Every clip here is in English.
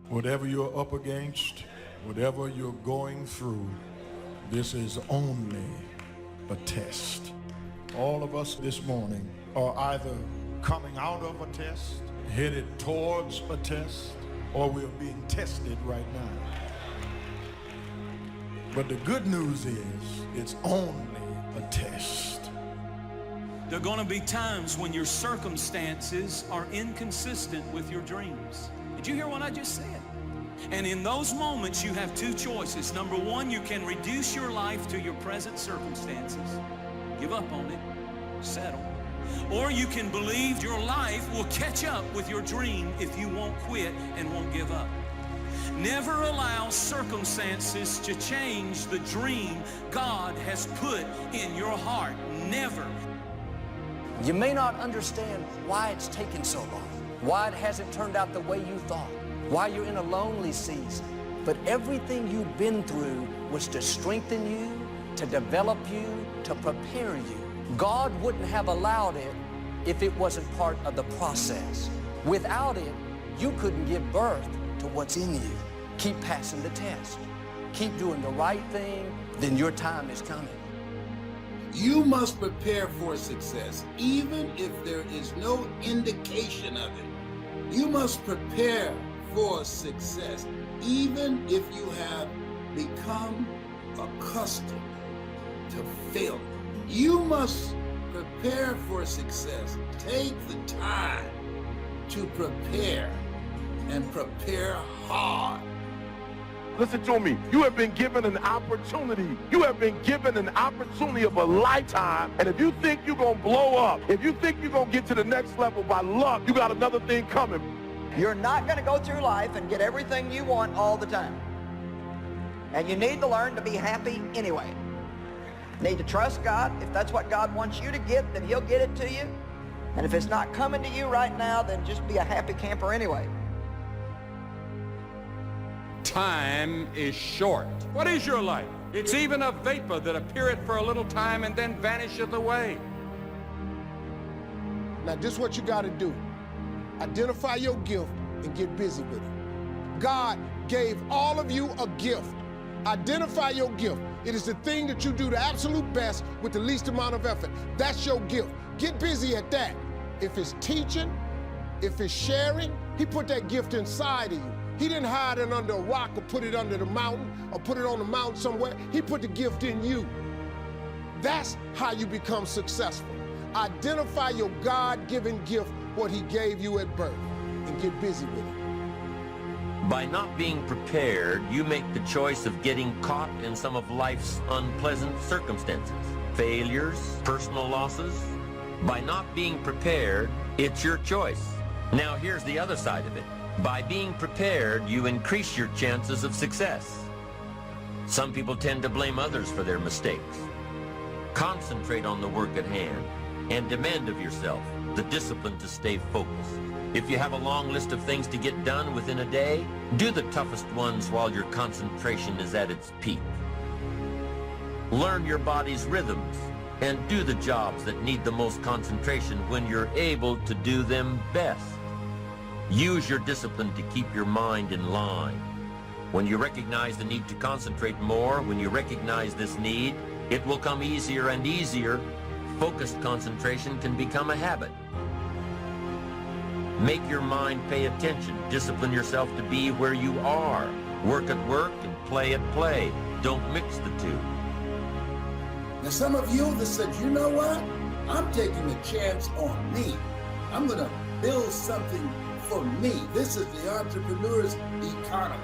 Whatever you're up against, whatever you're going through, this is only a test. All of us this morning are either coming out of a test, headed towards a test, or we're being tested right now. But the good news is it's only a test. There are going to be times when your circumstances are inconsistent with your dreams. Did you hear what I just said? And in those moments, you have two choices. Number one, you can reduce your life to your present circumstances. Give up on it. Settle. Or you can believe your life will catch up with your dream if you won't quit and won't give up. Never allow circumstances to change the dream God has put in your heart. Never. You may not understand why it's taken so long, why it hasn't turned out the way you thought, why you're in a lonely season. But everything you've been through was to strengthen you, to develop you, to prepare you. God wouldn't have allowed it if it wasn't part of the process. Without it, you couldn't give birth to what's in you. Keep passing the test. Keep doing the right thing, then your time is coming. You must prepare for success, even if there is no indication of it. You must prepare for success, even if you have become accustomed to failure. You must prepare for success. Take the time to prepare and prepare hard. Listen to me. You have been given an opportunity. You have been given an opportunity of a lifetime. And if you think you're going to blow up, if you think you're going to get to the next level by luck, you got another thing coming. You're not going to go through life and get everything you want all the time. And you need to learn to be happy anyway. Need to trust God. If that's what God wants you to get, then He'll get it to you. And if it's not coming to you right now, then just be a happy camper anyway. Time is short. What is your life? It's even a vapor that appeareth for a little time and then vanisheth away. Now this is what you got to do. Identify your gift and get busy with it. God gave all of you a gift. Identify your gift. It is the thing that you do the absolute best with the least amount of effort. That's your gift. Get busy at that. If it's teaching, if it's sharing, He put that gift inside of you. He didn't hide it under a rock or put it under the mountain or put it on the mountain somewhere. He put the gift in you. That's how you become successful. Identify your God-given gift, what He gave you at birth, and get busy with it. By not being prepared, you make the choice of getting caught in some of life's unpleasant circumstances, failures, personal losses. By not being prepared, it's your choice. Now here's the other side of it. By being prepared, you increase your chances of success. Some people tend to blame others for their mistakes. Concentrate on the work at hand and demand of yourself the discipline to stay focused. If you have a long list of things to get done within a day, do the toughest ones while your concentration is at its peak. Learn your body's rhythms and do the jobs that need the most concentration when you're able to do them best. Use your discipline to keep your mind in line. When you recognize the need to concentrate more, when you recognize this need, it will come easier and easier. Focused concentration can become a habit. Make your mind pay attention. Discipline yourself to be where you are. Work at work and play at play. Don't mix the two. Now some of you that said, you know what? I'm taking a chance on me. I'm going to build something for me. This is the entrepreneur's economy.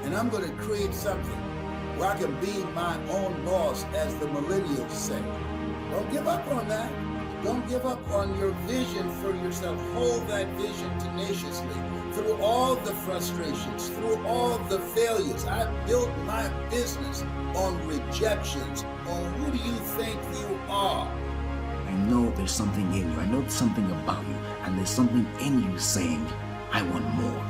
And I'm going to create something where I can be my own boss, as the millennials say. Don't give up on that. Don't give up on your vision for yourself. Hold that vision tenaciously. Through all the frustrations, through all the failures, I built my business on rejections. On who do you think you are? I know there's something in you. I know there's something about you. And there's something in you saying, I want more.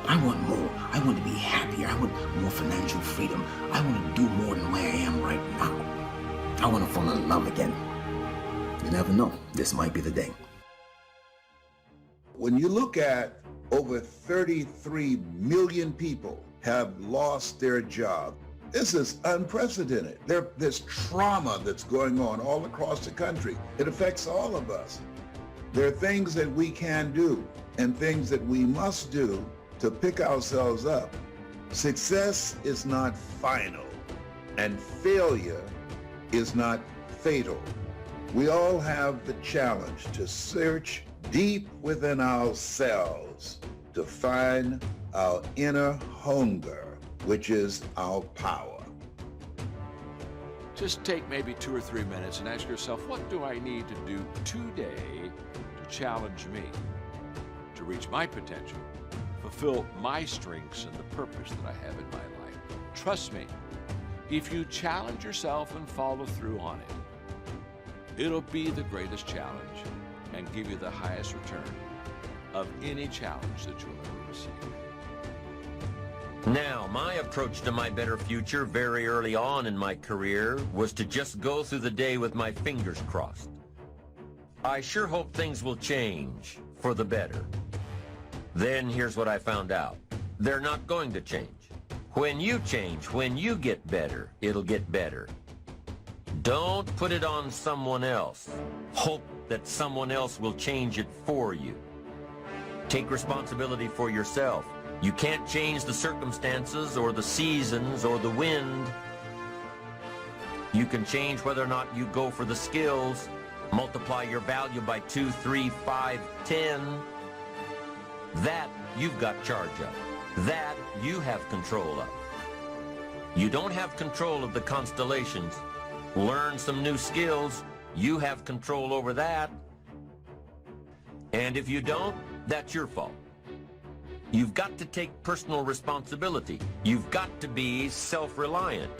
I want more. I want to be happier. I want more financial freedom. I want to do more than where I am right now. I want to fall in love again. You never know. This might be the day. When you look at Over 33 million people have lost their job. This is unprecedented. There's trauma that's going on all across the country. It affects all of us. There are things that we can do and things that we must do to pick ourselves up. Success is not final, and failure is not fatal. We all have the challenge to search deep within ourselves to find our inner hunger, which is our power. Just take maybe 2 or 3 minutes and ask yourself, what do I need to do today to challenge me, to reach my potential, fulfill my strengths and the purpose that I have in my life? Trust me, if you challenge yourself and follow through on it, it'll be the greatest challenge and give you the highest return of any challenge that you'll ever receive. Now, my approach to my better future very early on in my career was to just go through the day with my fingers crossed. I sure hope things will change for the better. Then here's what I found out. They're not going to change. When you change, when you get better, it'll get better. Don't put it on someone else. Hope that someone else will change it for you. Take responsibility for yourself. You can't change the circumstances or the seasons or the wind. You can change whether or not you go for the skills, multiply your value by 2, 3, 5, 10. That you've got charge of. That you have control of. You don't have control of the constellations. Learn some new skills. You have control over that. And if you don't, that's your fault. You've got to take personal responsibility. You've got to be self-reliant.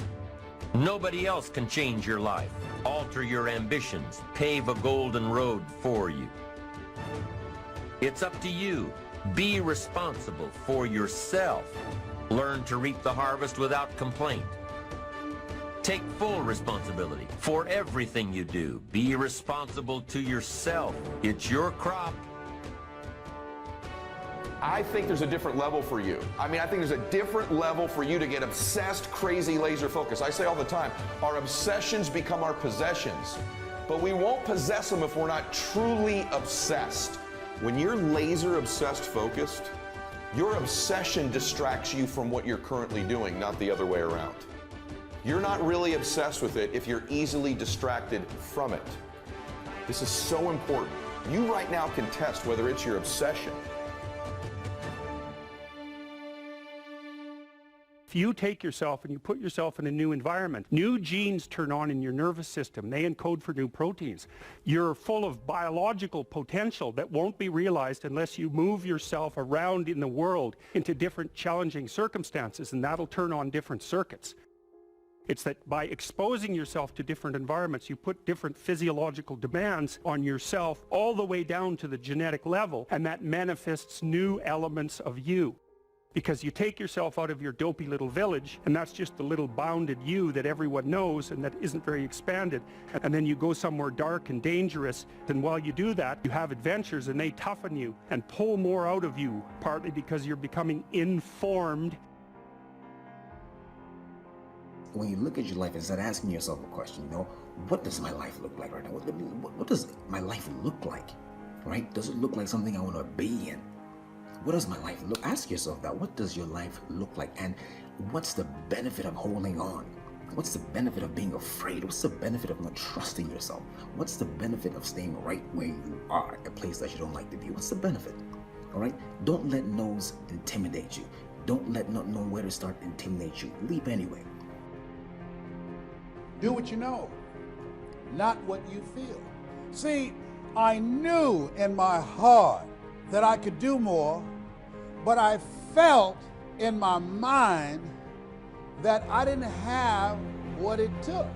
Nobody else can change your life, alter your ambitions, pave a golden road for you. It's up to you. Be responsible for yourself. Learn to reap the harvest without complaint. Take full responsibility for everything you do. Be responsible to yourself. It's your crop. I think there's a different level for you. I think there's a different level for you to get obsessed, crazy, laser focused. I say all the time, our obsessions become our possessions, but we won't possess them if we're not truly obsessed. When you're laser obsessed focused, your obsession distracts you from what you're currently doing, not the other way around. You're not really obsessed with it if you're easily distracted from it. This is so important. You right now can test whether it's your obsession. If you take yourself and you put yourself in a new environment, new genes turn on in your nervous system. They encode for new proteins. You're full of biological potential that won't be realized unless you move yourself around in the world into different challenging circumstances, and that'll turn on different circuits. It's that by exposing yourself to different environments, you put different physiological demands on yourself all the way down to the genetic level, and that manifests new elements of you. Because you take yourself out of your dopey little village, and that's just the little bounded you that everyone knows and that isn't very expanded. And then you go somewhere dark and dangerous, and while you do that, you have adventures and they toughen you and pull more out of you, partly because you're becoming informed. When you look at your life and start asking yourself a question, what does my life look like right now? What does my life look like, right? Does it look like something I want to be in? What does my life look? Ask yourself that. What does your life look like? And what's the benefit of holding on? What's the benefit of being afraid? What's the benefit of not trusting yourself? What's the benefit of staying right where you are, a place that you don't like to be? What's the benefit? All right? Don't let no's intimidate you. Don't let not know where to start intimidate you. Leap anyway. Do what you know, not what you feel. See, I knew in my heart that I could do more, but I felt in my mind that I didn't have what it took.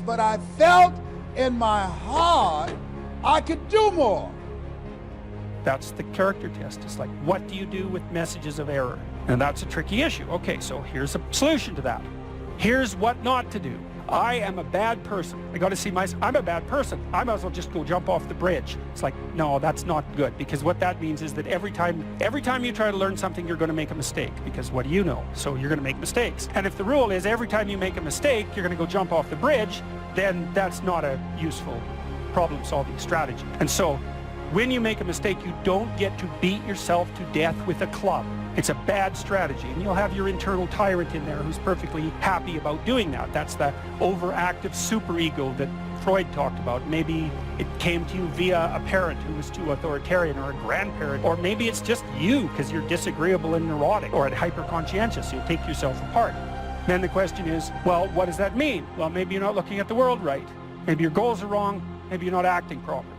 But I felt in my heart I could do more. That's the character test. It's like, what do you do with messages of error? And that's a tricky issue. Okay, so here's a solution to that. Here's what not to do. I am a bad person. I got to see myself. I'm a bad person. I might as well just go jump off the bridge. It's like, no, that's not good, because what that means is that every time you try to learn something, you're going to make a mistake, because what do you know? So you're going to make mistakes. And if the rule is every time you make a mistake, you're going to go jump off the bridge, then that's not a useful problem-solving strategy. And so when you make a mistake, you don't get to beat yourself to death with a club. It's a bad strategy, and you'll have your internal tyrant in there who's perfectly happy about doing that. That's the overactive superego that Freud talked about. Maybe it came to you via a parent who was too authoritarian, or a grandparent, or maybe it's just you because you're disagreeable and neurotic, or hyper-conscientious. You'll take yourself apart. Then the question is, well, what does that mean? Well, maybe you're not looking at the world right. Maybe your goals are wrong. Maybe you're not acting properly.